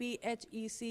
PHEC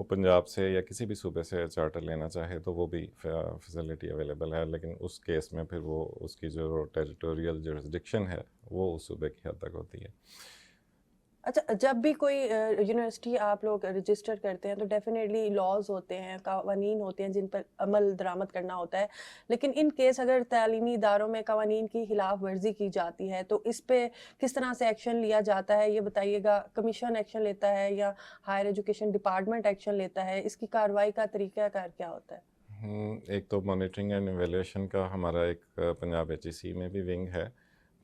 وہ پنجاب سے یا کسی بھی صوبے سے چارٹر لینا چاہے تو وہ بھی فیسلٹی اویلیبل ہے، لیکن اس کیس میں پھر وہ اس کی جو ٹیریٹوریل جورسڈکشن ہے وہ اس صوبے کی حد تک ہوتی ہے۔ اچھا، جب بھی کوئی یونیورسٹی آپ لوگ رجسٹر کرتے ہیں تو ڈیفینیٹلی لاز ہوتے ہیں، قوانین ہوتے ہیں جن پر عمل درآمد کرنا ہوتا ہے، لیکن ان کیس اگر تعلیمی اداروں میں قوانین کی خلاف ورزی کی جاتی ہے تو اس پہ کس طرح سے ایکشن لیا جاتا ہے، یہ بتائیے گا۔ کمیشن ایکشن لیتا ہے یا ہائر ایجوکیشن ڈپارٹمنٹ ایکشن لیتا ہے؟ اس کی کارروائی کا طریقہ کار کیا ہوتا ہے؟ ایک تو مانیٹرنگ اینڈ ایویلیویشن کا ہمارا ایک پنجاب ایچ ای سی میں بھی ونگ ہے،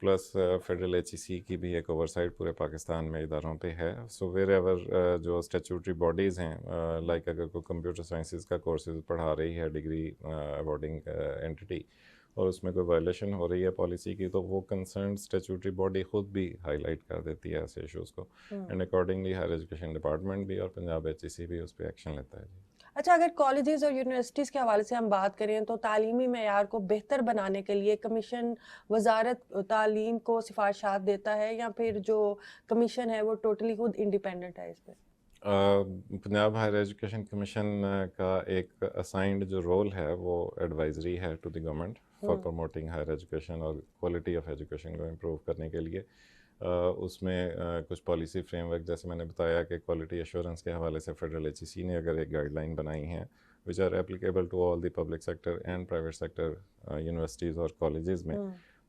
پلس فیڈرل ایچ ای سی کی بھی ایک اوور سائٹ پورے پاکستان میں اداروں پہ ہے۔ سو ویر ایور جو اسٹیچوٹری باڈیز ہیں، لائک اگر کوئی کمپیوٹر سائنسز کا کورسز پڑھا رہی ہے ڈگری ایوارڈنگ اینٹی، اور اس میں کوئی وائلیشن ہو رہی ہے پالیسی کی، تو وہ کنسرن اسٹیچوٹری باڈی خود بھی ہائی لائٹ کر دیتی ہے ایسے ایشوز کو، and accordingly higher education department بھی اور پنجاب ایچ ای سی بھی اس پہ ایکشن لیتا ہے۔ اچھا، اگر کالجز اور یونیورسٹیز کے حوالے سے ہم بات کریں تو تعلیمی معیار کو بہتر بنانے کے لیے کمیشن وزارت تعلیم کو سفارشات دیتا ہے یا پھر جو کمیشن ہے وہ ٹوٹلی خود انڈیپینڈنٹ ہے اس پہ؟ پنجاب ہائر ایجوکیشن کمیشن کا ایک اسائنڈ جو رول ہے وہ ایڈوائزری ہے to the government for promoting higher education اور کوالٹی آف ایجوکیشن کو امپروو کرنے کے لیے۔ اس میں کچھ پالیسی فریم ورک، جیسے میں نے بتایا کہ کوالٹی ایشورنس کے حوالے سے فیڈرل ایچ ای سی نے اگر ایک گائیڈ لائن بنائی ہیں which are applicable to all the public sector and private sector universities اور کالجز میں،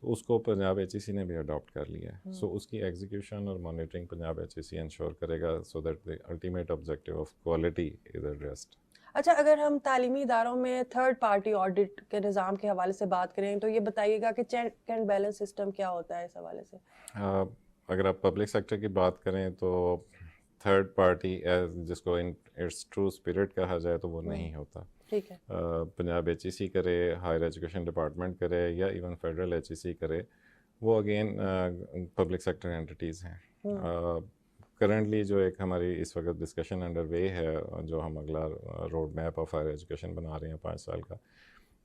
تو اس کو پنجاب ایچ ای سی نے بھی اڈاپٹ کر لیا ہے۔ سو اس کی ایگزیکیوشن اور monitoring Punjab H E C ensure کرے گا so that the ultimate objective of quality is addressed. اچھا، اگر ہم تعلیمی اداروں میں تھرڈ پارٹی آڈٹ کے نظام کے حوالے سے بات کریں تو یہ بتائیے گا کہ چیک اینڈ بیلنس سسٹم کیا ہوتا ہے اس حوالے سے؟ اگر آپ پبلک سیکٹر کی بات کریں تو تھرڈ پارٹی جس کو ان اٹس ٹرو اسپرٹ کہا جائے تو وہ نہیں ہوتا۔ ٹھیک ہے، پنجاب ایچ ای سی کرے، ہائر ایجوکیشن ڈپارٹمنٹ کرے یا ایون فیڈرل ایچ ای سی کرے، وہ اگین پبلک سیکٹر اینٹیز ہیں۔ کرنٹلی جو ایک ہماری اس وقت ڈسکشن انڈر وے ہے، جو ہم اگلا road map of higher education بنا رہے ہیں 5 سال کا،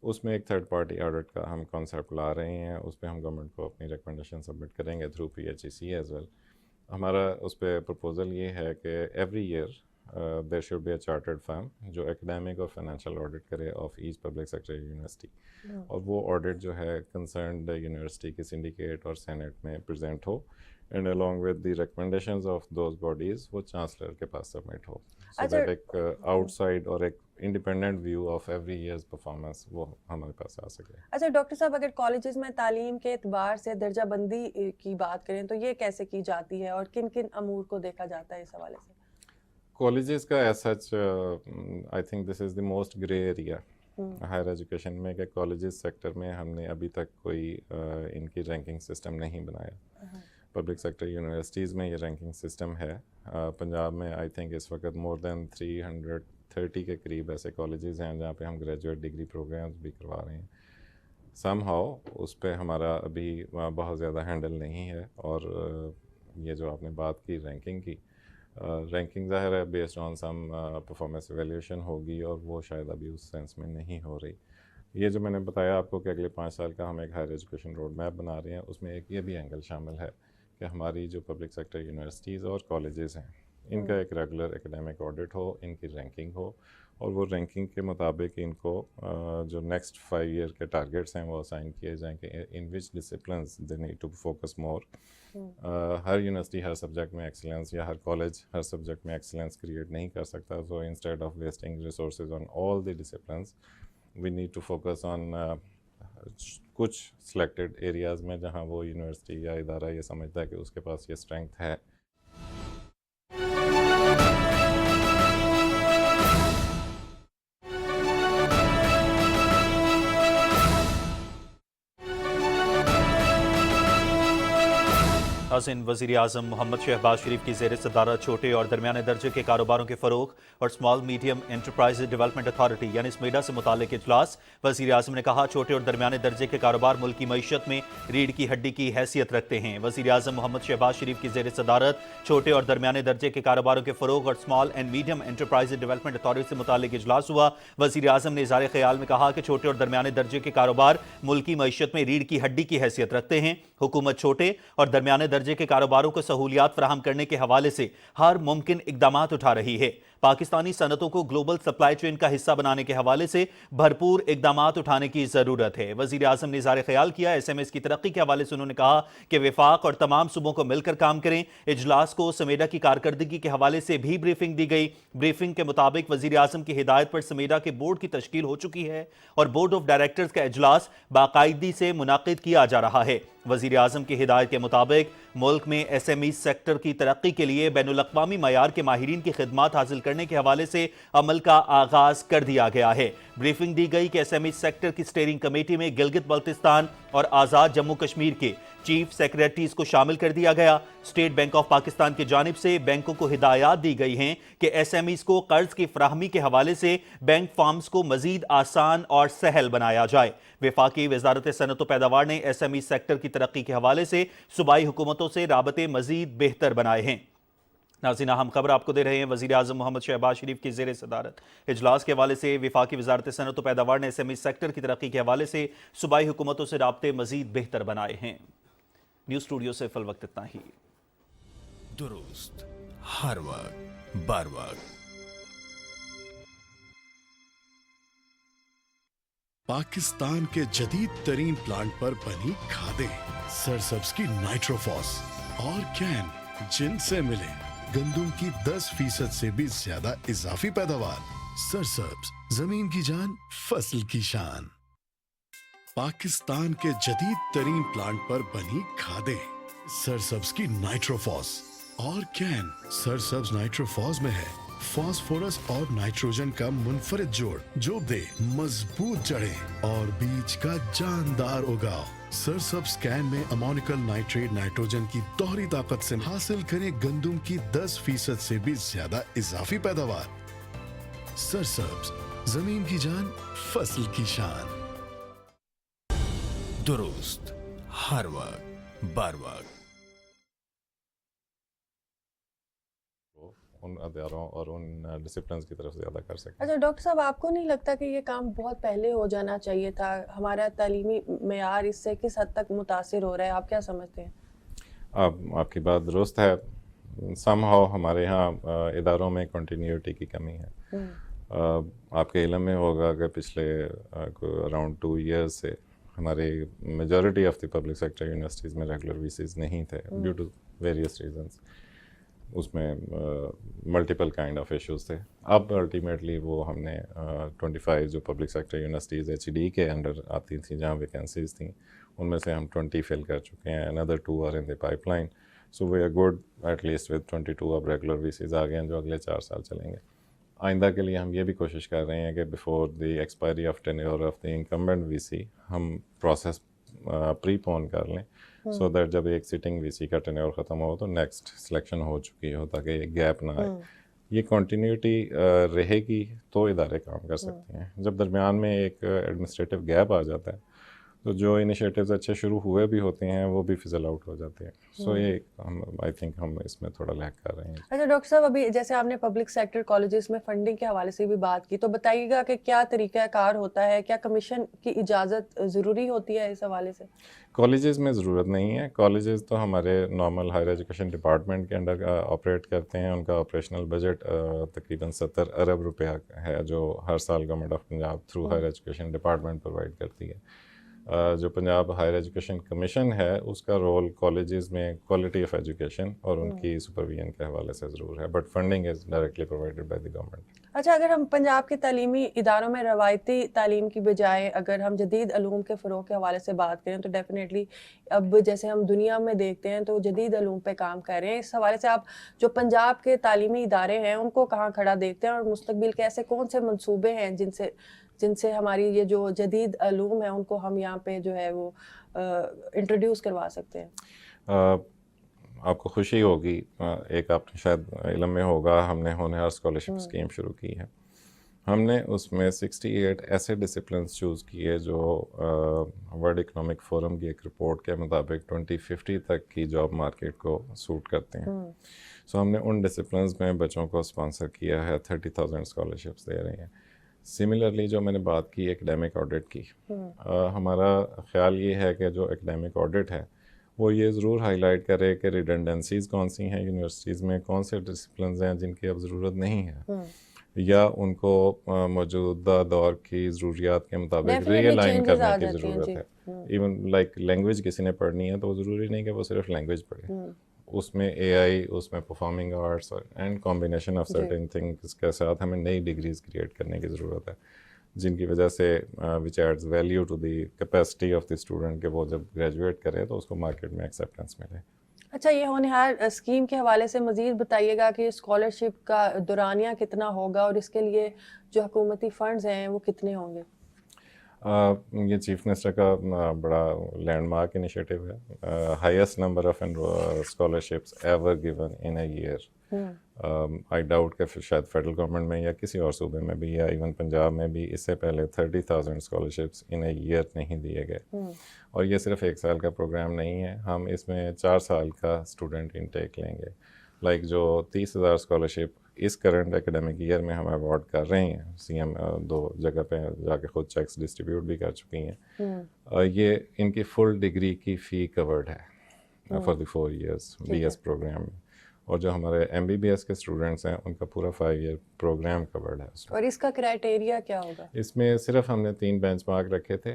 اس میں ایک تھرڈ پارٹی آڈٹ کا ہم کانسیپٹ لا رہے ہیں۔ اس پہ ہم گورنمنٹ کو اپنی ریکمنڈیشن سبمٹ کریں گے through P H E C as well. ہمارا اس پہ پرپوزل یہ ہے کہ every year there should be a chartered firm جو ایکڈیمک اور فائنینشیل آڈٹ کرے of each public sector university, اور وہ آڈٹ جو ہے کنسرنڈ یونیورسٹی کے سنڈیکیٹ اور سینٹ میں پریزنٹ ہو، and along with the recommendations of those bodies وہ چانسلر کے پاس سبمٹ ہو، so that ایک آؤٹ سائڈ اور ایک independent view of every year's performance وہ ہمارے پاس آ سکے۔ اچھا ڈاکٹر صاحب، اگر کالجز میں تعلیم کے اعتبار سے درجہ بندی کی بات کریں تو یہ کیسے کی جاتی ہے اور کن کن امور کو دیکھا جاتا ہے اس حوالے سے؟ کالجز کا as such I think this is the most grey area higher education میں، کہ کالجز سیکٹر میں ہم نے ابھی تک کوئی ان کی رینکنگ سسٹم نہیں بنایا۔ پبلک سیکٹر یونیورسٹیز میں یہ رینکنگ سسٹم ہے۔ پنجاب میں آئی تھنک اس وقت مور دین 330 کے قریب ایسے کالجز ہیں جہاں پہ ہم گریجویٹ ڈگری پروگرامز بھی کروا رہے ہیں۔ سم ہاؤ اس پہ ہمارا ابھی بہت زیادہ ہینڈل نہیں ہے، اور یہ جو آپ نے بات کی رینکنگ کی، رینکنگ ظاہر ہے based on some performance evaluation ہوگی، اور وہ شاید ابھی اس سینس میں نہیں ہو رہی۔ یہ جو میں نے بتایا آپ کو کہ اگلے 5 سال کا ہم ایک ہائر ایجوکیشن روڈ میپ بنا رہے ہیں، اس میں ایک یہ بھی اینگل شامل ہے کہ ہماری جو پبلک سیکٹر یونیورسٹیز اور کالجز ہیں ان کا ایک ریگولر ایکیڈیمک آڈٹ ہو، ان کی رینکنگ ہو، اور وہ رینکنگ کے مطابق ان کو جو نیکسٹ 5 ایئر کے ٹارگیٹس ہیں وہ اسائن کیے جائیں کہ in which disciplines they need to focus more. ہر یونیورسٹی ہر سبجیکٹ میں ایکسلنس، یا ہر کالج ہر سبجیکٹ میں ایکسلنس کریٹ نہیں کر سکتا، so instead of wasting resources on all the disciplines we need to focus on کچھ سلیکٹڈ ایریاز میں جہاں وہ یونیورسٹی یا ادارہ یہ سمجھتا ہے کہ اس کے پاس یہ اسٹرینگتھ ہے۔ ناظرین، وزیر اعظم محمد شہباز شریف کی زیر صدارت چھوٹے اور درمیانے درجے کے کاروباروں کے فروغ اور small medium enterprise development authority یعنی اسمیڈا سے متعلق اجلاس۔ وزیر اعظم نے کہا چھوٹے اور درمیانے درجے کے کاروبار ملک کی معیشت میں ریڑھ کی ہڈی کی حیثیت رکھتے ہیں۔ وزیر اعظم محمد شہباز شریف کی زیر صدارت چھوٹے اور درمیانے درجے کے کاروباروں کے فروغ اور small and medium enterprise development authority سے متعلق اجلاس ہوا۔ وزیر اعظم نے اظہار خیال میں کہا کہ چھوٹے اور درمیانے درجے کے کاروبار ملک کی معیشت میں ریڑھ کی ہڈی کی حیثیت رکھتے ہیں۔ حکومت چھوٹے اور درمیانے درجے کے کاروباروں کو سہولیات فراہم کرنے کے حوالے سے ہر ممکن اقدامات اٹھا رہی ہے۔ پاکستانی صنعتوں کو گلوبل سپلائی چین کا حصہ بنانے کے حوالے سے بھرپور اقدامات اٹھانے کی ضرورت ہے۔ وزیر اعظم نے اظہار خیال کیا۔ ایس ایم ایس کی ترقی کے حوالے سے انہوں نے کہا کہ وفاق اور تمام صوبوں کو مل کر کام کریں۔ اجلاس کو سمیڈا کی کارکردگی کے حوالے سے بھی بریفنگ دی گئی۔ بریفنگ کے مطابق وزیر اعظم کی ہدایت پر سمیڈا کے بورڈ کی تشکیل ہو چکی ہے اور بورڈ آف ڈائریکٹرز کا اجلاس باقاعدگی سے منعقد کیا جا رہا ہے۔ وزیر اعظم کی ہدایت کے مطابق ملک میں ایس ایم ای سیکٹر کی ترقی کے لیے بین الاقوامی معیار کے ماہرین کی خدمات حاصل کرنے کے حوالے سے عمل کا آغاز کر دیا گیا ہے۔ بریفنگ دی گئی کہ ایس ایم ای سیکٹر کی سٹیئرنگ کمیٹی میں گلگت بلتستان اور آزاد جموں کشمیر کے چیف سیکریٹریز کو شامل کر دیا گیا۔ اسٹیٹ بینک آف پاکستان کی جانب سے بینکوں کو ہدایات دی گئی ہیں کہ ایس ایم ایز کو قرض کی فراہمی کے حوالے سے بینک فارمز کو مزید آسان اور سہل بنایا جائے۔ وفاقی وزارت صنعت و پیداوار نے ایس ایم ای سیکٹر کی ترقی کے حوالے سے صوبائی حکومتوں سے رابطے مزید بہتر بنائے ہیں۔ ناظرین، اہم خبر آپ کو دے رہے ہیں۔ وزیر اعظم محمد شہباز شریف کی زیر صدارت اجلاس کے حوالے سے وفاقی وزارت صنعت و پیداوار نے ایس ایم ای سیکٹر کی ترقی کے حوالے سے صوبائی حکومتوں سے رابطے مزید بہتر بنائے ہیں۔ نیوز اسٹوڈیو سے فی الوقت اتنا ہی۔ درست، ہر وقت، بر وقت۔ پاکستان کے جدید ترین پلانٹ پر بنی کھادیں سرسبز کی نائٹروفاس اور کین، جن سے ملے گندم کی 10% سے بھی زیادہ اضافی پیداوار۔ سرسبز، زمین کی جان، فصل کی شان۔ پاکستان کے جدید ترین پلانٹ پر بنی کھادیں سرسبز کی نائٹروفاس اور کین۔ سرسبز نائٹروفاس میں ہے فاسفورس اور نائٹروجن کا منفرد جوڑ جو دے مضبوط جڑیں اور بیج کا جاندار اگاؤ۔ سرسبز کین میں امونیکل نائٹریٹ نائٹروجن کی دوہری طاقت سے حاصل کریں گندم کی 10% سے بھی زیادہ اضافی پیداوار۔ سرسبز، زمین کی جان، فصل کی شان۔ درست، ہر وقت، بر وقت۔ ان اداروں اور ان ڈسپلنز کی طرف زیادہ کر سکیں۔ اچھا ڈاکٹر صاحب، آپ کو نہیں لگتا کہ یہ کام بہت پہلے ہو جانا چاہیے تھا؟ ہمارا تعلیمی معیار اس سے کس حد تک متاثر ہو رہا ہے؟ آپ کیا سمجھتے ہیں؟ آپ کی بات درست ہے۔ سم ہاؤ ہمارے ہاں اداروں میں کنٹینیوٹی کی کمی ہے۔ آپ کے علم میں ہوگا کہ پچھلے اراؤنڈ 2 ایئرز سے ہمارے majority of the public sector universities میں ریگولر ویسیز نہیں تھے ڈیو ٹو ویریس ریزنس۔ اس میں ملٹیپل کائنڈ آف ایشوز تھے۔ اب الٹیمیٹلی وہ ہم نے 25 جو public sector universities H D کے انڈر آتی تھیں جہاں ویکینسیز تھیں، ان میں سے ہم 20 فل کر چکے ہیں۔ another 2 are in the pipeline. So we are good at least with 22 اب ریگولر ویسیز آ گئے ہیں جو اگلے 4 سال چلیں گے۔ آئندہ کے لیے ہم یہ بھی کوشش کر رہے ہیں کہ before the expiry of tenure of the incumbent VC سی ہم پروسیس پری پون کر لیں، سو دیٹ جب ایک سٹنگ وی سی کا ٹینیور ختم ہو تو نیکسٹ سلیکشن ہو چکی ہو تاکہ ایک گیپ نہ آئے۔ یہ کنٹینیوٹی رہے گی تو ادارے کام کر سکتے ہیں۔ جب درمیان میں ایک ایڈمنسٹریٹو گیپ آ جاتا ہے تو جو انیشیٹیوز اچھے شروع ہوئے بھی ہوتے ہیں وہ بھی فزل آؤٹ ہو جاتے ہیں۔ سو یہ آئی تھنک ہم اس میں تھوڑا لیک کر رہے ہیں۔ اچھا ڈاکٹر صاحب، ابھی جیسے آپ نے پبلک سیکٹر کالجز میں فنڈنگ کے حوالے سے بھی بات کی، تو بتائیے گا کہ کیا طریقہ کار ہوتا ہے؟ کیا کمیشن کی اجازت ضروری ہوتی ہے اس حوالے سے؟ کالجز میں ضرورت نہیں ہے۔ کالجز تو ہمارے نارمل ہائر ایجوکیشن ڈپارٹمنٹ کے انڈر آپریٹ کرتے ہیں۔ ان کا آپریشنل بجٹ تقریباً 70 ارب روپیہ ہے جو ہر سال government of Punjab through higher education department provide کرتی ہے۔ جو پنجاب ہائر ایجوکیشن کمیشن ہے اس کا رول کالجز میں کوالٹی آف ایجوکیشن اور ان کی سپرویژن کے حوالے سے ضرور ہے، but funding is directly provided by the government. اچھا، اگر ہم پنجاب کے تعلیمی اداروں میں روایتی تعلیم کی بجائے اگر ہم جدید علوم کے فروغ کے حوالے سے بات کریں تو ڈیفینیٹلی اب جیسے ہم دنیا میں دیکھتے ہیں تو جدید علوم پہ کام کر رہے ہیں۔ اس حوالے سے آپ جو پنجاب کے تعلیمی ادارے ہیں ان کو کہاں کھڑا دیکھتے ہیں، اور مستقبل کے ایسے کون سے منصوبے ہیں جن سے ہماری یہ جو جدید علوم ہیں ان کو ہم یہاں پہ جو ہے وہ انٹروڈیوس کروا سکتے ہیں؟ آپ کو خوشی ہوگی، ایک آپ نے شاید علم میں ہوگا، ہم نے ہونہار اسکالرشپ اسکیم شروع کی ہے۔ ہم نے اس میں 68 ایسے ڈسپلنس چوز کیے جو ورلڈ اکنامک فورم کی ایک رپورٹ کے مطابق 2050 تک کی جاب مارکیٹ کو سوٹ کرتے ہیں۔ سو ہم نے ان ڈسپلنس میں بچوں کو اسپانسر کیا ہے، 30,000 اسکالرشپس دے رہے ہیں۔ سملرلی جو میں نے بات کی ایکڈیمک آڈٹ کی، ہمارا خیال یہ ہے کہ جو ایکڈیمک آڈٹ ہے وہ یہ ضرور ہائی لائٹ کرے کہ ریڈنڈنسیز کون سی ہیں یونیورسٹیز میں، کون سے ڈسپلنز ہیں جن کی اب ضرورت نہیں ہے، یا ان کو موجودہ دور کی ضروریات کے مطابق ری الائن کرنے کی ضرورت ہے. ایون لائک لینگویج کسی نے پڑھنی ہے تو وہ ضروری نہیں کہ وہ صرف لینگویج پڑھے، اس میں اے آئی، اس میں performing arts and combination of certain things کے ساتھ ہمیں نئی ڈگریز کریٹ کرنے کی ضرورت ہے، جن کی وجہ سے which adds value to the capacity of the student کہ وہ جب گریجویٹ کرے تو اس کو مارکیٹ میں ایکسیپٹنس ملے. اچھا، یہ ہونہار اسکیم کے حوالے سے مزید بتائیے گا کہ اسکالرشپ کا دورانیہ کتنا ہوگا اور اس کے لیے جو حکومتی فنڈز ہیں وہ کتنے ہوں گے؟ یہ چیف منسٹر کا بڑا لینڈ مارک انیشیٹو ہے. Highest number of scholarships ever given in a year. I doubt کہ شاید فیڈرل گورنمنٹ میں یا کسی اور صوبے میں بھی یا ایون پنجاب میں بھی اس سے پہلے 30,000 اسکالرشپس ان اے ایئر نہیں دیے گئے. اور یہ صرف 1 سال کا پروگرام نہیں ہے، ہم اس میں 4 سال کا اسٹوڈنٹ انٹیک لیں گے. لائک جو 30,000 اسکالرشپ اس کرنٹ اکیڈمک ایئر میں ہم ایوارڈ کر رہے ہیں، سی ایم 2 جگہ پہ جا کے خود چیکس ڈسٹریبیوٹ بھی کر چکی ہیں، یہ ان کی فل ڈگری کی فی کورڈ ہے for the 4 years B S program میں. اور جو ہمارے ایم بی بی ایس کے اسٹوڈنٹس ہیں ان کا پورا 5 ایئر پروگرام کورڈ ہے. اور اس کا کرائٹیریا کیا ہوگا؟ اس میں صرف ہم نے 3 بینچ مارک رکھے تھے.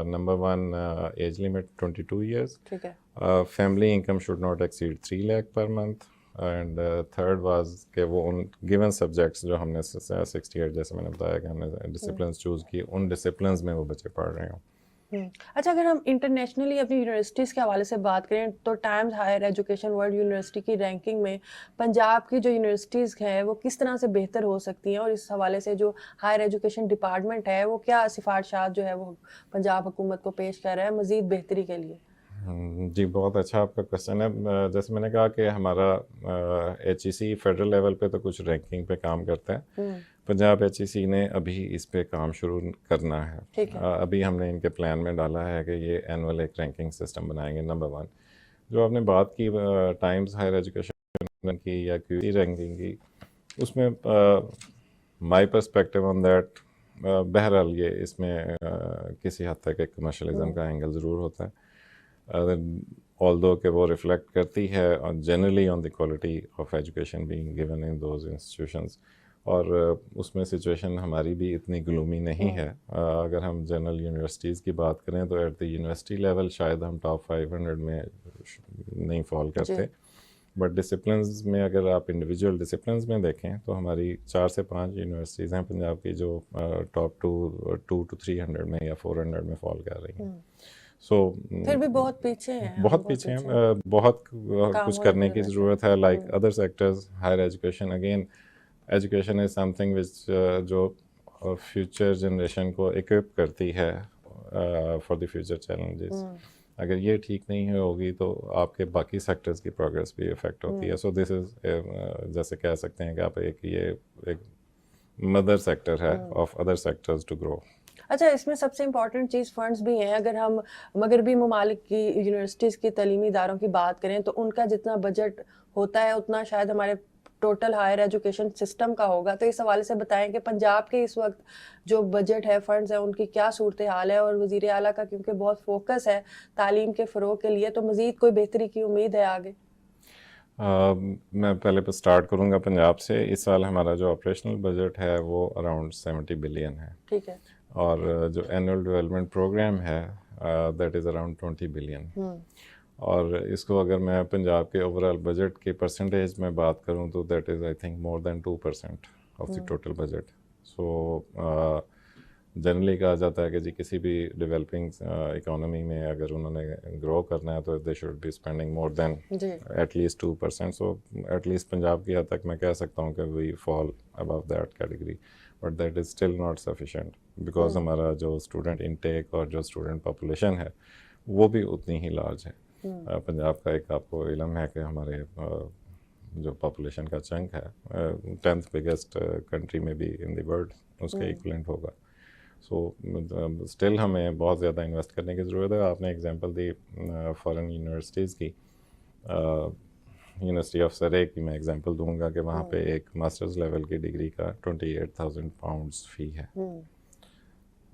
Number 1 age limit 22 years. ٹھیک ہے. Family income should not exceed 3 lakh per month. And third was کہ وہ ان گیون سبجیکٹس جو ہم نے 68 جیسے میں نے بتایا کہ ہم نے ڈسپلنس چوز کی، ان ڈسپلنس میں وہ بچے پڑھ رہے ہوں. اچھا، اگر ہم انٹرنیشنلی اپنی یونیورسٹیز کے حوالے سے بات کریں تو Times Higher Education World University کی رینکنگ میں پنجاب کی جو یونیورسٹیز ہیں وہ کس طرح سے بہتر ہو سکتی ہیں، اور اس حوالے سے جو ہائر ایجوکیشن ڈپارٹمنٹ ہے وہ کیا سفارشات جو ہے وہ پنجاب حکومت کو پیش کر رہا ہے مزید بہتری کے لیے؟ جی بہت اچھا آپ کا کوشچن ہے. جیسے میں نے کہا کہ ہمارا ایچ ای سی فیڈرل لیول پہ تو کچھ رینکنگ پہ کام کرتا ہے. پنجاب ایچ ای سی نے ابھی اس پہ کام شروع کرنا ہے. ابھی ہم نے ان کے پلان میں ڈالا ہے کہ یہ اینول ایک رینکنگ سسٹم بنائیں گے. نمبر 1 جو آپ نے بات کی ٹائمز ہائر ایجوکیشن کی یا کیو سی رینکنگ کی، اس میں مائی پرسپیکٹیو آن دیٹ، بہرحال یہ اس میں کسی حد تک ایک کمرشلزم کا اینگل ضرور ہوتا ہے، although کہ وہ ریفلیکٹ کرتی ہے generally on the quality of education being given in those institutions. اور اس میں سچویشن ہماری بھی اتنی گلومی نہیں ہے. اگر ہم جنرل یونیورسٹیز کی بات کریں تو ایٹ دی یونیورسٹی لیول شاید ہم ٹاپ 500 میں نہیں فال کرتے، بٹ ڈسپلنز میں اگر آپ انڈیویجول ڈسپلنز میں دیکھیں تو ہماری 4 سے 5 یونیورسٹیز ہیں پنجاب کی جو ٹاپ 2 to 300 میں یا 400 میں فال کر رہی ہیں. سو پھر بھی بہت پیچھے ہیں، بہت پیچھے ہیں، بہت کچھ کرنے کی ضرورت ہے. Like other sectors, higher education, again education is something which جو فیوچر جنریشن کو اکوپ کرتی ہے فار دی فیوچر چیلنجز. اگر یہ ٹھیک نہیں ہوگی تو آپ کے باقی سیکٹرز کی پروگریس بھی افیکٹ ہوتی ہے. سو دس از جیسے کہہ سکتے ہیں کہ آپ ایک مدر سیکٹر ہے of other sectors to grow. اچھا، اس میں سب سے امپورٹنٹ چیز فنڈز بھی ہیں. اگر ہم مغربی ممالک کی یونیورسٹیز کی تعلیمی اداروں کی بات کریں تو ان کا جتنا بجٹ ہوتا ہے اتنا شاید ہمارے ٹوٹل ہائر ایجوکیشن سسٹم کا ہوگا. تو اس حوالے سے بتائیں کہ پنجاب کے اس وقت جو بجٹ ہے، فنڈز ہیں، ان کی کیا صورتحال ہے، اور وزیر اعلیٰ کا کیونکہ بہت فوکس ہے تعلیم کے فروغ کے لیے، تو مزید کوئی بہتری کی امید ہے آگے؟ میں پہلے پہ سٹارٹ کروں گا پنجاب سے. اس سال ہمارا جو آپریشنل بجٹ ہے وہ اراؤنڈ 70 بلین ہے. ٹھیک ہے. اور جو اینول ڈیولپمنٹ پروگرام ہے دیٹ از اراؤنڈ 20 بلین. اور اس کو اگر میں پنجاب کے اوور آل بجٹ کی پرسنٹیج میں بات کروں تو that is I think more than 2% of the total budget. So generally کہا جاتا ہے کہ جی کسی بھی ڈیولپنگ اکانومی میں اگر انہوں نے گرو کرنا ہے تو they should be spending more than at least 2%. So at least Punjab کی حد تک میں کہہ سکتا ہوں کہ we fall above that category, but that is still not sufficient because ہمارا جو اسٹوڈنٹ انٹیک اور جو اسٹوڈنٹ پاپولیشن ہے وہ بھی اتنی ہی لارج ہے. پنجاب کا ایک آپ کو علم ہے کہ ہمارے جو پاپولیشن کا چنک ہے 10th بگیسٹ کنٹری میں بھی ان دی ورلڈ اس کے ایکولنٹ ہوگا. سو اسٹل ہمیں بہت زیادہ انویسٹ کرنے کی ضرورت ہے. آپ نے ایگزامپل دی فارن یونیورسٹیز کی، یونیورسٹی آف سرے کی میں ایگزامپل دوں گا کہ وہاں پہ ایک ماسٹرز لیول کی ڈگری کا 28,000 پاؤنڈس فی ہے.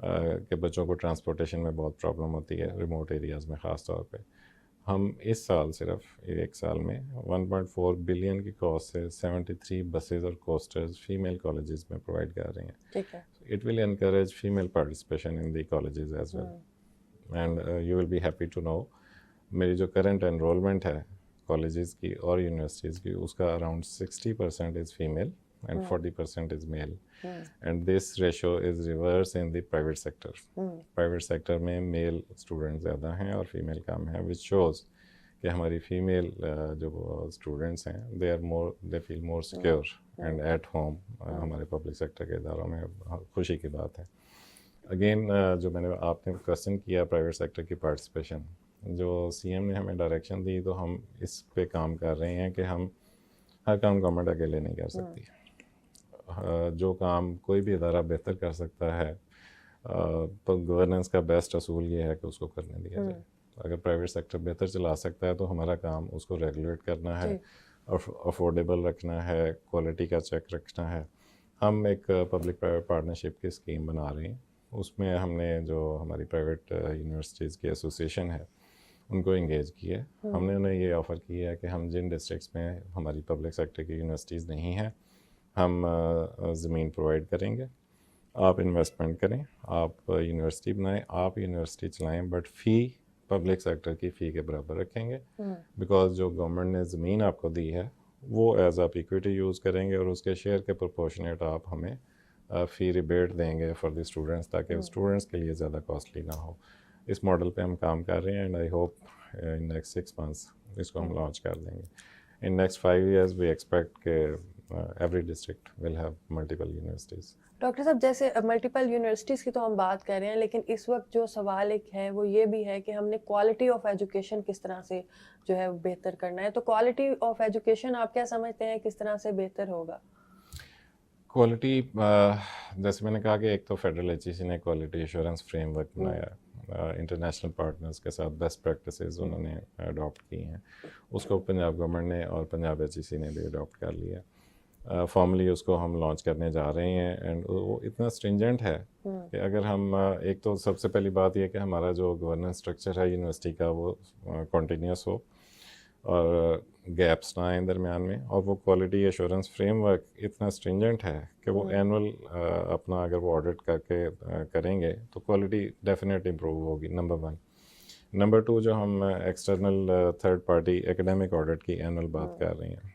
کہ بچوں کو ٹرانسپورٹیشن میں بہت پرابلم ہوتی ہے ریموٹ ایریاز میں خاص طور پہ. ہم اس سال صرف ایک سال میں 1.4 بلین کی کاسٹ سے 73 بسیز اور کوسٹرز فیمیل کالجز میں پرووائڈ کر رہے ہیں. ٹھیک ہے. It will encourage female participation in the colleges as well. And you will be happy to know میری جو کرنٹ انرولمنٹ ہے کالجز کی اور یونیورسٹیز کی اس کا around 60% is female and 40% is male. And this ratio is reverse in the private sector. Private sector میں male student زیادہ ہیں اور فیمیل کم ہیں, وچ شوز کہ ہماری فیمیل جو اسٹوڈنٹس ہیں دے فیل مور سیکیور اینڈ ایٹ ہوم ہمارے پبلک سیکٹر کے اداروں میں. خوشی کی بات ہے. اگین جو میں نے آپ نے کویشچن کیا پرائیویٹ سیکٹر کی پارٹیسپیشن, جو سی ایم نے ہمیں ڈائریکشن دی تو ہم اس پہ کام کر رہے ہیں کہ ہم ہر کام گورنمنٹ اکیلے نہیں کر سکتی. جو کام کوئی بھی ادارہ بہتر کر سکتا ہے تو گورننس کا بیسٹ اصول یہ ہے کہ اس کو کرنے دیا جائے. اگر پرائیویٹ سیکٹر بہتر چلا سکتا ہے تو ہمارا کام اس کو ریگولیٹ کرنا ہے, افورڈیبل رکھنا ہے, کوالٹی کا چیک رکھنا ہے. ہم ایک پبلک پرائیویٹ پارٹنرشپ کی اسکیم بنا رہے ہیں. اس میں ہم نے جو ہماری پرائیویٹ یونیورسٹیز کی ایسوسیشن ہے ان کو انگیج کیا ہے. ہم نے انہیں یہ آفر کیا ہے کہ ہم جن ڈسٹرکٹس میں ہماری پبلک سیکٹر کی یونیورسٹیز نہیں ہیں ہم زمین پرووائڈ کریں گے, آپ انویسٹمنٹ کریں, آپ یونیورسٹی بنائیں, آپ یونیورسٹی چلائیں, بٹ فی پبلک سیکٹر کی فی کے برابر رکھیں گے. بیکاز جو گورنمنٹ نے زمین آپ کو دی ہے وہ ایز آپ ایکویٹی یوز کریں گے اور اس کے شیئر کے پرپورشنیٹ آپ ہمیں فی ریبیٹ دیں گے فار دی اسٹوڈنٹس, تاکہ اسٹوڈنٹس کے لیے زیادہ کاسٹلی نہ ہو. اس ماڈل پہ ہم کام کر رہے ہیں and I hope in next 6 months اس کو ہم لانچ کر دیں گے. In next 5 years we expect کہ every district will have multiple universities. Doctor صاحب جیسے ملٹیپل یونیورسٹیز کی تو ہم بات کر رہے ہیں, لیکن اس وقت جو سوال ایک ہے وہ یہ بھی ہے کہ ہم نے کوالٹی آف ایجوکیشن کس طرح سے جو ہے بہتر کرنا ہے. تو کوالٹی آف ایجوکیشن آپ کیا سمجھتے ہیں کس طرح سے بہتر ہوگا؟ کوالٹی جیسے میں نے کہا کہ ایک تو فیڈرل ایچ ای سی نے کوالٹی ایشورنس فریم ورک بنایا, انٹرنیشنل پارٹنرز کے ساتھ بیسٹ پریکٹسز انہوں نے اڈاپٹ کی ہیں. اس کو پنجاب گورنمنٹ نے اور پنجاب ایچ ای سی نے بھی اڈاپٹ کر لیا. فارملی اس کو ہم لانچ کرنے جا رہے ہیں اینڈ وہ اتنا اسٹرنجنٹ ہے کہ اگر ہم ایک تو سب سے پہلی بات یہ کہ ہمارا جو گورننس اسٹرکچر ہے یونیورسٹی کا وہ کنٹینیوس ہو اور گیپس نہ آئیں درمیان میں, اور وہ کوالٹی ایشورنس فریم ورک اتنا اسٹرنجنٹ ہے کہ وہ اینول اپنا اگر وہ آڈٹ کر کے کریں گے تو کوالٹی ڈیفینیٹ امپروو ہوگی. نمبر 1. نمبر 2, جو ہم external third party academic audit کی اینول بات کر رہے ہیں,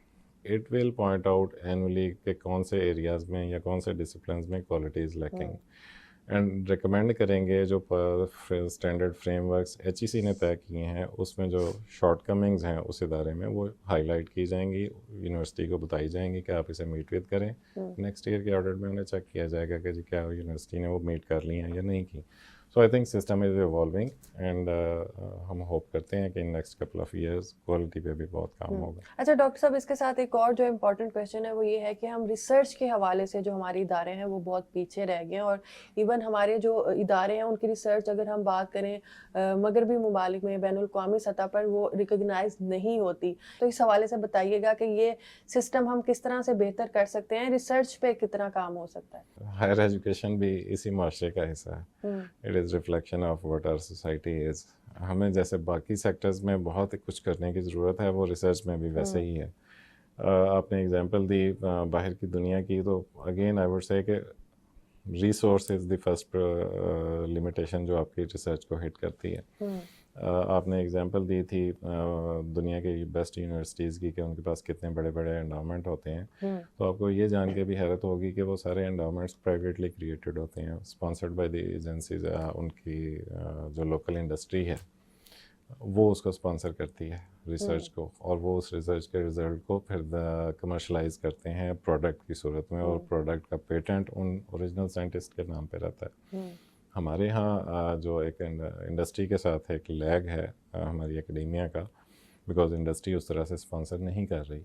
it will point out annually کہ کون سے ایریاز میں یا کون سے ڈسپلنز میں quality is lacking, and recommend کریں گے جو standard frameworks H E C نے طے کیے ہیں اس میں جو شارٹ کمنگز ہیں اس ادارے میں وہ ہائی لائٹ کی جائیں گی, یونیورسٹی کو بتائی جائیں گی کہ آپ اسے میٹ وتھ کریں. نیکسٹ ایئر کے آڈٹ میں انہیں چیک کیا جائے گا کہ جی کیا یونیورسٹی نے وہ میٹ کر لی ہیں یا نہیں کی. So I think system is evolving and ہم ہوپ کرتے ہیں کہ in next couple of years quality پہ بھی بہت کام ہوگا. اچھا ڈاکٹر صاحب, اس کے ساتھ ایک اور جو امپورٹنٹ کویشچن ہے وہ یہ ہے کہ ہم ریسرچ کے حوالے سے جو ہمارے ادارے ہیں وہ بہت پیچھے رہ گئے ہیں, اور ایون ہمارے جو ادارے ہیں ان کی ریسرچ اگر ہم بات کریں مغربی ممالک میں بین الاقوامی سطح پر وہ ریکگنائز نہیں ہوتی. تو اس حوالے سے بتائیے گا کہ یہ سسٹم ہم کس طرح سے بہتر کر سکتے ہیں, ریسرچ پہ کتنا کام ہو سکتا ہے. ہائر ایجوکیشن بھی اسی معاشرے کا حصہ ہے. It is reflection of what our society is. ہمیں جیسے باقی سیکٹرز میں بہت کچھ کرنے کی ضرورت ہے, وہ ریسرچ میں بھی ویسے ہی ہے. آپ نے اگزامپل دی باہر کی دنیا کی, تو اگین آئی وڈ سے کہ resource is the first limitation جو آپ کی ریسرچ کو ہٹ کرتی ہے. آپ نے اگزامپل دی تھی دنیا کے بیسٹ یونیورسٹیز کی کہ ان کے پاس کتنے بڑے بڑے انڈاؤمنٹ ہوتے ہیں, تو آپ کو یہ جان کے بھی حیرت ہوگی کہ وہ سارے انڈاؤمنٹس پرائیویٹلی کریٹڈ ہوتے ہیں, اسپانسرڈ بائی دی ایجنسیز. ان کی جو لوکل انڈسٹری ہے وہ اس کو اسپانسر کرتی ہے ریسرچ کو, اور وہ اس ریسرچ کے رزلٹ کو پھر کمرشلائز کرتے ہیں پروڈکٹ کی صورت میں, اور پروڈکٹ کا پیٹنٹ ان اوریجنل سائنٹسٹ کے نام پہ رہتا ہے. ہمارے ہاں جو ایک انڈسٹری کے ساتھ ایک لیگ ہے ہماری اکیڈیمیا کا, بیکاز انڈسٹری اس طرح سے اسپانسر نہیں کر رہی,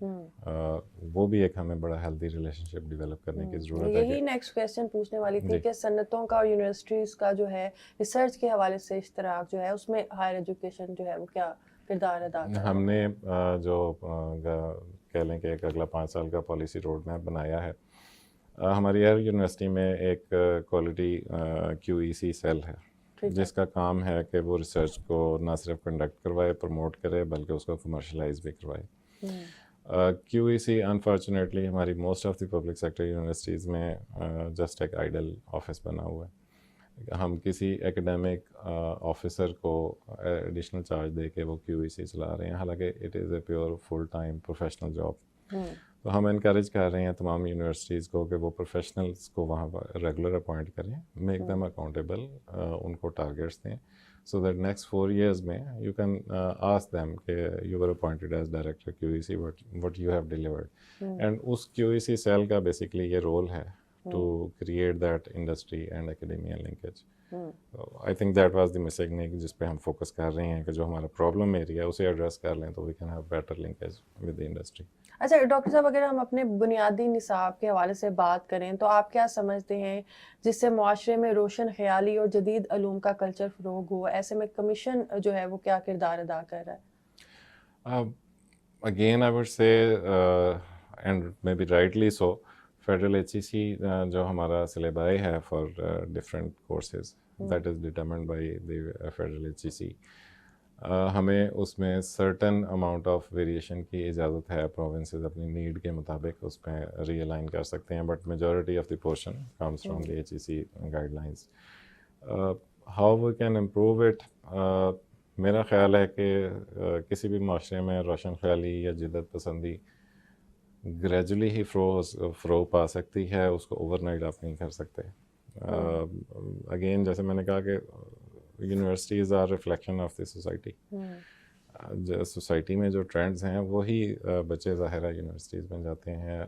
وہ بھی ایک ہمیں بڑا ہیلدی ریلیشن شپ ڈیولپ کرنے کی ضرورت ہے. یہی نیکسٹ کویسچن پوچھنے والی تھی کہ صنعتوں کا اور یونیورسٹیز کا جو ہے ریسرچ کے حوالے سے اشتراک جو ہے اس میں ہائر ایجوکیشن جو ہے وہ کیا کردار ادا کرتا ہے. ہم نے جو کہہ لیں کہ ایک اگلا 5 سال کا پالیسی روڈ میپ بنایا ہے, ہماری ہر یونیورسٹی میں ایک کوالٹی QEC سیل ہے جس کا کام ہے کہ وہ ریسرچ کو نہ صرف کنڈکٹ کروائے پروموٹ کرے بلکہ اس کو کمرشلائز بھی کروائے. QEC انفارچونیٹلی ہماری most of the public sector universities میں جسٹ ایک آئیڈل آفس بنا ہوا ہے. ہم کسی ایکڈیمک آفیسر کو ایڈیشنل چارج دے کے وہ QEC چلا رہے ہیں حالانکہ it is a pure full time professional job. تو ہم انکریج کر رہے ہیں تمام یونیورسٹیز کو کہ وہ پروفیشنلس کو وہاں پر ریگولر اپوائنٹ کریں, میک دیم اکاؤنٹیبل, ان کو ٹارگیٹس دیں so that next 4 years میں you can ask them کہ you were appointed as director QEC what you have delivered. And us QEC cell کا basically یہ role ہے to create that industry and academia linkage. I think that was the missing link جس پہ ہم focus کر رہے ہیں کہ جو ہمارا پرابلم ایریا اسے ایڈریس کر لیں تو we can have better linkage with the industry. اچھا ڈاکٹر صاحب, اگر ہم اپنے بنیادی نصاب کے حوالے سے بات کریں تو آپ کیا سمجھتے ہیں جس سے معاشرے میں روشن خیالی اور جدید علوم کا کلچر فروغ ہو؟ ایسے میں کمیشن جو ہے وہ کیا کردار ادا کر رہا ہے؟ Again I would say and maybe rightly so, federal HEC جو ہمارا سلیبائی ہے for different courses that is determined by the federal HEC. ہمیں اس میں سرٹن اماؤنٹ آف ویریشن کی اجازت ہے, پروونسز اپنی نیڈ کے مطابق اس میں ری الائن کر سکتے ہیں, but majority of the portion comes from the HEC guidelines. How we can improve it, میرا خیال ہے کہ کسی بھی معاشرے میں روشن خیالی یا جدت پسندی گریجولی ہی فروغ پا سکتی ہے, اس کو اوور نائٹ آپ نہیں کر سکتے. اگین جیسے میں نے کہا کہ universities are reflection of the society. Society میں جو ٹرینڈز ہیں وہی بچے ظاہرہ یونیورسٹیز میں جاتے ہیں,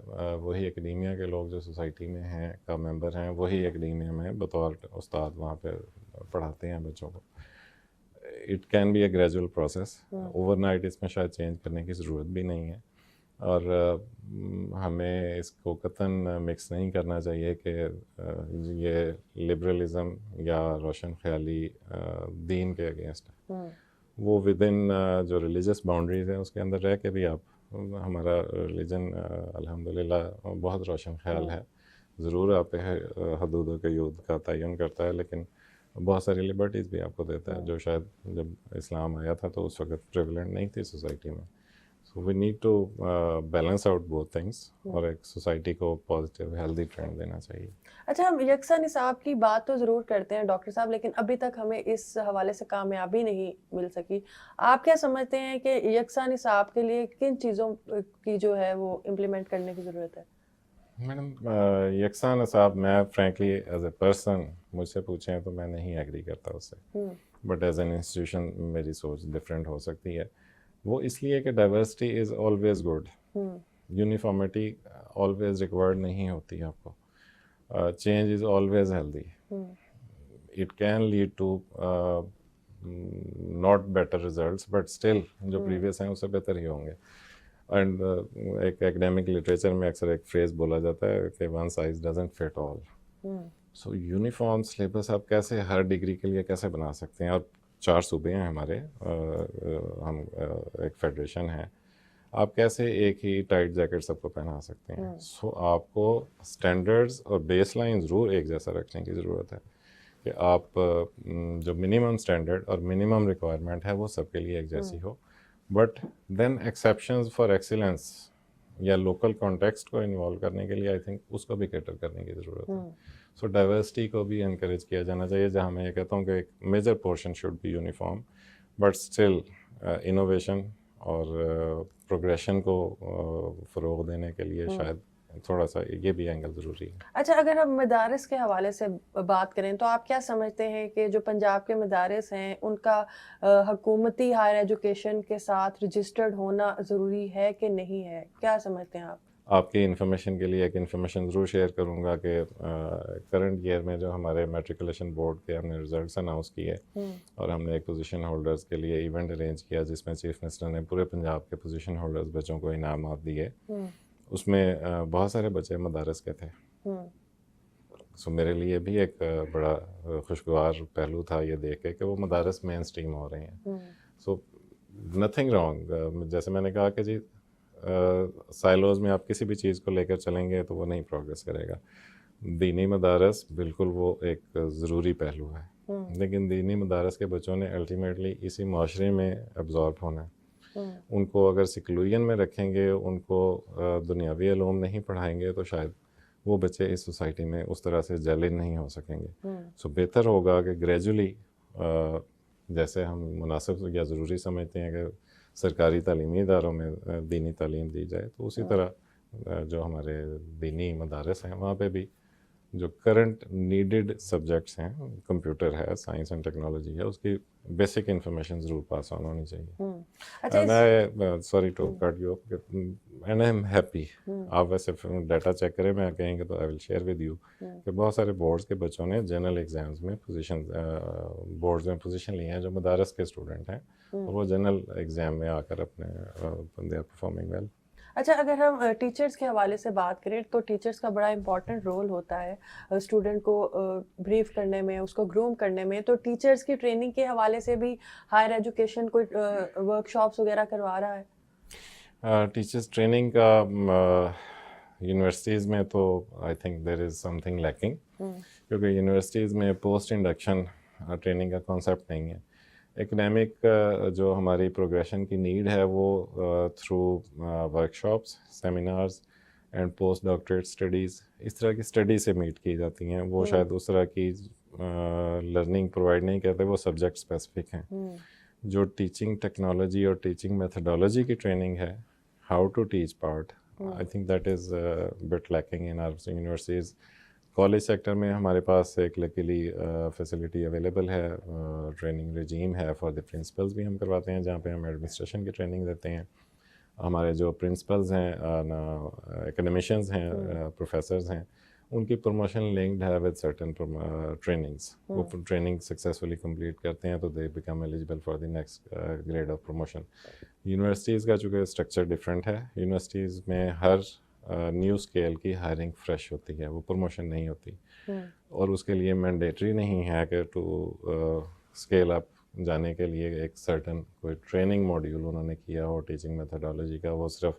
وہی اکیڈیمیا کے لوگ جو سوسائٹی میں ہیں کا ممبر ہیں وہی اکیڈیمیا میں بطور استاد وہاں پہ پڑھاتے ہیں بچوں کو. It can be a gradual process, overnight اس میں شاید چینج کرنے کی ضرورت بھی نہیں ہے, اور ہمیں اس کو قطعاً مکس نہیں کرنا چاہیے کہ یہ لبرلزم یا روشن خیالی دین کے اگینسٹ ہے. وہ ود ان جو ریلیجس باؤنڈریز ہیں اس کے اندر رہ کے بھی آپ, ہمارا ریلیجن الحمدللہ بہت روشن خیال ہے, ضرور آپ حدود و قیود کا تعین کرتا ہے لیکن بہت ساری لبرٹیز بھی آپ کو دیتا ہے جو شاید جب اسلام آیا تھا تو اس وقت پریویلنٹ نہیں تھی سوسائٹی میں. So we need to balance out both things اور ایک سوسائٹی کو پازیٹیو ہیلدی ٹرینڈ دینا چاہیے. اچھا, ہم یکساں نصاب کی بات تو ضرور کرتے ہیں ڈاکٹر صاحب, لیکن ابھی تک ہمیں اس حوالے سے کامیابی نہیں مل سکی. آپ کیا سمجھتے ہیں کہ یکساں نصاب کے لیے کن چیزوں کی جو ہے وہ امپلیمنٹ کرنے کی ضرورت ہے؟ میڈم یکساں نصاب میں فرینکلی ایز اے پرسن مجھ سے پوچھیں تو میں نہیں ایگری کرتا اس سے, بٹ ایز این انسٹیٹیوشن میری سوچ ڈفرینٹ ہو سکتی ہے. وہ اس لیے کہ diversity is always good, uniformity always required نہیں ہوتی آپ کو, change is always healthy. It can lead to not better results but still جو پریویس ہیں اس سے بہتر ہی ہوں گے. اینڈ ایک ایکڈیمک لٹریچر میں اکثر ایک فریز بولا جاتا ہے کہ one size doesn't fit all. So uniform syllabus آپ کیسے ہر ڈگری کے لیے کیسے بنا سکتے ہیں, اور 4 صوبے ہیں ہمارے, ہم ایک فیڈریشن ہے, آپ کیسے ایک ہی ٹائٹ جیکٹ سب کو پہنا سکتے ہیں؟ سو آپ کو اسٹینڈرڈز اور بیس لائن ضرور ایک جیسا رکھنے کی ضرورت ہے کہ آپ جو منیمم اسٹینڈرڈ اور منیمم ریکوائرمنٹ ہے وہ سب کے لیے ایک جیسی ہو, but then exceptions for excellence یا لوکل کانٹیکسٹ کو انوالو کرنے کے لیے آئی تھنک اس کو بھی کیٹر کرنے کی ضرورت ہے. سو ڈائیورسٹی کو بھی انکریج کیا جانا چاہیے, جہاں میں یہ کہتا ہوں کہ ایک major portion should be uniform, but still innovation اور پروگریشن کو فروغ دینے کے لیے شاید تھوڑا سا یہ بھی اینگل ضروری ہے. اچھا, اگر ہم مدارس کے حوالے سے بات کریں تو آپ کیا سمجھتے ہیں کہ جو پنجاب کے مدارس ہیں ان کا حکومتی ہائر ایجوکیشن کے ساتھ رجسٹرڈ ہونا ضروری ہے کہ نہیں ہے؟ کیا سمجھتے ہیں آپ؟ آپ کی انفارمیشن کے لیے ایک انفارمیشن ضرور شیئر کروں گا کہ کرنٹ ایئر میں جو ہمارے میٹریکولیشن بورڈ کے ہم نے ریزلٹس اناؤنس کیے اور ہم نے ایک پوزیشن ہولڈرز کے لیے ایونٹ ارینج کیا جس میں چیف منسٹر نے پورے پنجاب کے پوزیشن ہولڈرز بچوں کو انعامات دیے. اس میں بہت سارے بچے مدارس کے تھے. سو میرے لیے بھی ایک بڑا خوشگوار پہلو تھا یہ دیکھ کے کہ وہ مدارس مین اسٹریم ہو رہے ہیں. سو نتھنگ رانگ, جیسے میں نے کہا کہ جی سائلوز میں آپ کسی بھی چیز کو لے کر چلیں گے تو وہ نہیں پروگریس کرے گا. دینی مدارس بالکل وہ ایک ضروری پہلو ہے، لیکن دینی مدارس کے بچوں نے الٹیمیٹلی اسی معاشرے میں ابزارب ہونا ہے. ان کو اگر سیکولوین میں رکھیں گے، ان کو دنیاوی علوم نہیں پڑھائیں گے تو شاید وہ بچے اس سوسائٹی میں اس طرح سے جیلن نہیں ہو سکیں گے. سو بہتر ہوگا کہ گریجولی جیسے ہم مناسب یا ضروری سمجھتے ہیں کہ سرکاری تعلیمی اداروں میں دینی تعلیم دی جائے، تو اسی طرح جو ہمارے دینی مدارس ہیں وہاں پہ بھی جو کرنٹ نیڈڈ سبجیکٹس ہیں، کمپیوٹر ہے، سائنس اینڈ ٹیکنالوجی ہے، اس کی بیسک انفارمیشن ضرور پاس آن ہونی چاہیے. Sorry to cut you and I am happy. آپ ویسے ڈیٹا چیک کریں، میں کہیں گے تو I will share with you کہ بہت سارے بورڈز کے بچوں نے جنرل ایگزامز میں بورڈز میں پوزیشن لی ہیں جو مدارس کے اسٹوڈنٹ ہیں، اور وہ جنرل ایگزام میں آ کر اپنے دے آر پرفارمنگ ویل. اچھا، اگر ہم ٹیچرز کے حوالے سے بات کریں تو ٹیچرز کا بڑا امپورٹنٹ رول ہوتا ہے اسٹوڈنٹ کو بریف کرنے میں، اس کو گروم کرنے میں. تو ٹیچرز کی ٹریننگ کے حوالے سے بھی ہائر ایجوکیشن کوئی ورک شاپس وغیرہ کروا رہا ہے؟ ٹیچرز ٹریننگ کا یونیورسٹیز میں تو I think there is some thing lacking, کیونکہ یونیورسٹیز میں پوسٹ انڈکشن ٹریننگ کا کانسیپٹ نہیں ہے. اکیڈیمک جو ہماری پروگریشن کی نیڈ ہے وہ through workshops, seminars and post doctorate studies, اس طرح کی اسٹڈی سے میٹ کی جاتی ہیں. وہ شاید اس طرح کی لرننگ پرووائڈ نہیں کرتے، وہ سبجیکٹ اسپیسیفک ہیں. جو ٹیچنگ ٹیکنالوجی اور ٹیچنگ میتھڈالوجی کی ٹریننگ ہے، how to teach part, I think that is bit lacking in our universities. College sector میں ہمارے پاس ایک لکیلی فیسلٹی اویلیبل ہے، ٹریننگ رجیم ہے فار دی پرنسپلز بھی ہم کرواتے ہیں، جہاں پہ ہم ایڈمنسٹریشن کی ٹریننگ دیتے ہیں. ہمارے جو پرنسپلز ہیں، اکیڈمیشینز ہیں، پروفیسرز ہیں، ان کی پروموشن لنکڈ ہے ود سرٹن ٹریننگس. وہ ٹریننگ سکسیزفلی کمپلیٹ کرتے ہیں تو they become eligible for the next grade of promotion. Universities کا چونکہ اسٹرکچر ڈفرینٹ ہے، یونیورسٹیز میں ہر نیو اسکیل کی ہائرنگ فریش ہوتی ہے، وہ پروموشن نہیں ہوتی، اور اس کے لیے مینڈیٹری نہیں ہے کہ ٹو اسکیل اپ جانے کے لیے ایک سرٹن کوئی ٹریننگ موڈیول انہوں نے کیا ہو ٹیچنگ میتھڈالوجی کا. وہ صرف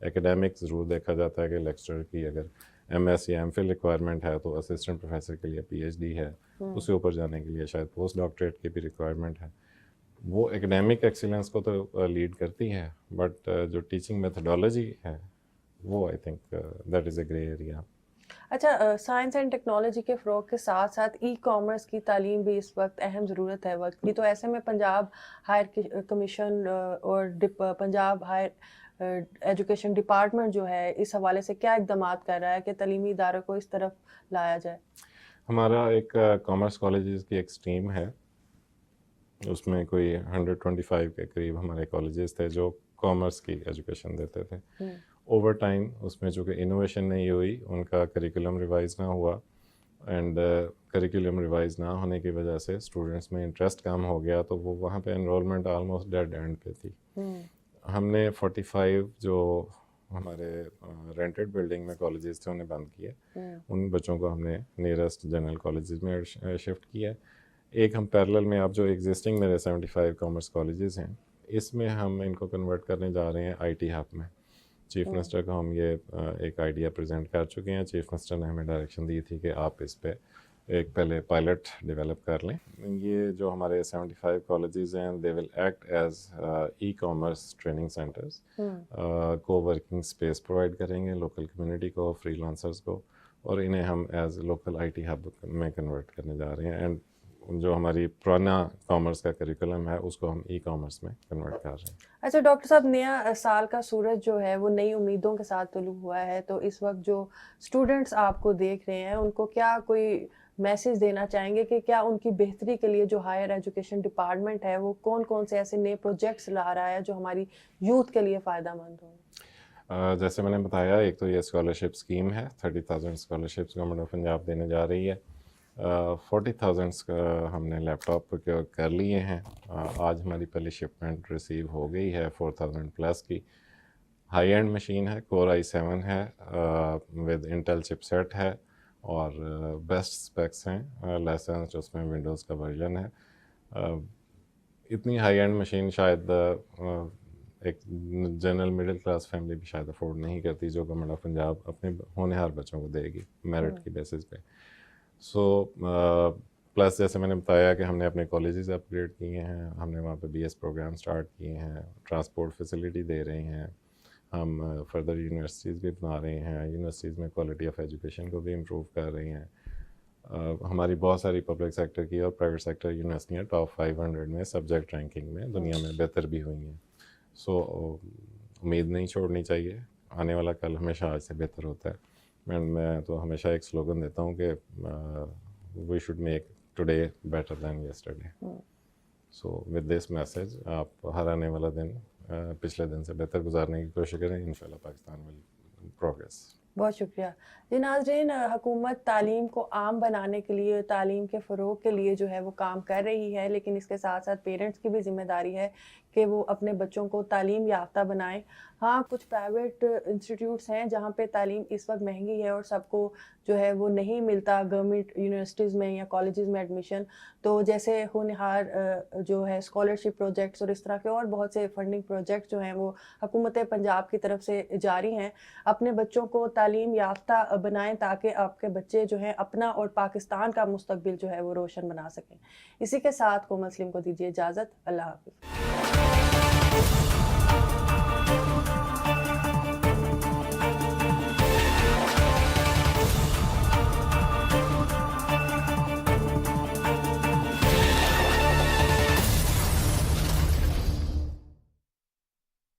ایکیڈیمک ضرور دیکھا جاتا ہے کہ لیکچرر کی اگر ایم ایس یا ایم فل ریکوائرمنٹ ہے تو اسسٹنٹ پروفیسر کے لیے پی ایچ ڈی ہے، اس کے اوپر جانے کے لیے شاید پوسٹ ڈاکٹریٹ کی بھی ریکوائرمنٹ ہے. وہ ایکیڈیمک ایکسیلنس کو تو لیڈ کرتی ہے، بٹ جو ٹیچنگ میتھڈالوجی ہے وہ آئی think that is a grey area. اچھا، سائنس اینڈ ٹیکنالوجی کے فروغ کے ساتھ ساتھ ای کامرس کی تعلیم بھی اس وقت اہم ضرورت ہے وقت کی. تو ایسے میں پنجاب ہائر کمیشن اور پنجاب ہائر ایجوکیشن ڈپارٹمنٹ جو ہے اس حوالے سے کیا اقدامات کر رہا ہے کہ تعلیمی اداروں کو اس طرف لایا جائے؟ ہمارا ایک کامرس کالجز کی ایک اسٹریم ہے، اس میں کوئی 125 کے قریب ہمارے کالجز تھے جو کامرس کی ایجوکیشن دیتے تھے. اوور ٹائم اس میں چونکہ انوویشن نہیں ہوئی، ان کا کریکولم ریوائز نہ ہوا، اینڈ کریکولم ریوائز نہ ہونے کی وجہ سے اسٹوڈنٹس میں انٹرسٹ کم ہو گیا، تو وہ وہاں پہ انرولمنٹ آلموسٹ ڈیڈ اینڈ پہ تھی. ہم نے 45 جو ہمارے رینٹڈ بلڈنگ میں کالجز تھے انہیں بند کیے، ان بچوں کو ہم نے نیئرسٹ جنرل کالجز میں شفٹ کیا. ایک ہم پیرلل میں اب جو ایگزسٹنگ میرے 75 کامرس کالجز ہیں، اس میں ہم ان کو کنورٹ کرنے جا رہے ہیں آئی ٹی ہب میں. چیف منسٹر کو ہم یہ ایک آئیڈیا پریزنٹ کر چکے ہیں. چیف منسٹر نے ہمیں ڈائریکشن دی تھی کہ آپ اس پہ ایک پہلے پائلٹ ڈیولپ کر لیں. یہ جو ہمارے 75 کالجز ہیں they will act as e commerce training centres, کو ورکنگ اسپیس پرووائڈ کریں گے لوکل کمیونٹی کو، فری لانسرز کو، اور انہیں ہم as local I T hub میں کنورٹ کرنے جا رہے ہیں. اینڈ جو ہماری پرانا کامرس کا کریکولم ہے اس کو ہم ای کامرس میں کنورٹ کر رہے ہیں. اچھا ڈاکٹر صاحب، نیا سال کا سورج جو ہے وہ نئی امیدوں کے ساتھ طلوع ہوا ہے، تو اس وقت جو اسٹوڈنٹس آپ کو دیکھ رہے ہیں ان کو کیا کوئی میسیج دینا چاہیں گے کہ کیا ان کی بہتری کے لیے جو ہائر ایجوکیشن ڈپارٹمنٹ ہے وہ کون کون سے ایسے نئے پروجیکٹس لا رہا ہے جو ہماری یوتھ کے لیے فائدہ مند ہوں؟ جیسے میں نے بتایا، ایک تو یہ اسکالرشپ اسکیم ہے، 30,000 اسکالرشپس گورنمنٹ آف پنجاب دینے جا رہی ہے. 40,000 ہم نے لیپ ٹاپ کر لیے ہیں. آج ہماری پہلی شپمنٹ ریسیو ہو گئی ہے 4,000 پلس کی. ہائی اینڈ مشین ہے، کور i7 ہے، ود انٹل چپ سیٹ ہے، اور بیسٹ اسپیکس ہیں، لائسنس اس میں ونڈوز کا ورژن ہے. اتنی ہائی اینڈ مشین شاید ایک جنرل مڈل کلاس فیملی بھی شاید افورڈ نہیں کرتی جو گورنمنٹ آف پنجاب اپنے ہونہار بچوں کو دے گی میرٹ کی بیسس پہ. سو پلس جیسے میں نے بتایا کہ ہم نے اپنے کالجز اپ گریڈ کیے ہیں, ہم نے وہاں پہ بی ایس پروگرام اسٹارٹ کیے ہیں, ٹرانسپورٹ فیسلٹی دے رہے ہیں, ہم فردر یونیورسٹیز بھی بنا رہے ہیں, یونیورسٹیز میں کوالٹی آف ایجوکیشن کو بھی امپروو کر رہی ہیں. ہماری بہت ساری پبلک سیکٹر کی اور پرائیویٹ سیکٹر یونیورسٹیاں ٹاپ 500 میں سبجیکٹ رینکنگ میں دنیا میں بہتر بھی ہوئی ہیں. سو امید نہیں چھوڑنی چاہیے, آنے والا کل ہمیشہ آج سے بہتر ہوتا ہے. میں تو ہمیشہ ایک سلوگن دیتا ہوں کہ we should make today better than yesterday. So with this message آپ ہر آنے والا دن پچھلے دن سے بہتر گزارنے کی کوشش کریں, انشاءاللہ پاکستان ول پروگریس. بہت شکریہ جی. ناظرین, حکومت تعلیم کو عام بنانے کے لیے, تعلیم کے فروغ کے لیے جو ہے وہ کام کر رہی ہے, لیکن اس کے ساتھ ساتھ پیرنٹس کی بھی ذمہ داری ہے کہ وہ اپنے بچوں کو تعلیم یافتہ بنائیں. ہاں, کچھ پرائیویٹ انسٹیٹیوٹس ہیں جہاں پہ تعلیم اس وقت مہنگی ہے اور سب کو جو ہے وہ نہیں ملتا گورنمنٹ یونیورسٹیز میں یا کالجز میں ایڈمیشن. تو جیسے ہونہار جو ہے اسکالرشپ پروجیکٹس اور اس طرح کے اور بہت سے فنڈنگ پروجیکٹس جو ہیں وہ حکومت پنجاب کی طرف سے جاری ہیں. اپنے بچوں کو تعلیم یافتہ بنائیں تاکہ آپ کے بچے جو ہیں اپنا اور پاکستان کا مستقبل جو ہے وہ روشن بنا سکیں. اسی کے ساتھ کومل سلیم کو دیجیے اجازت. اللہ حافظ.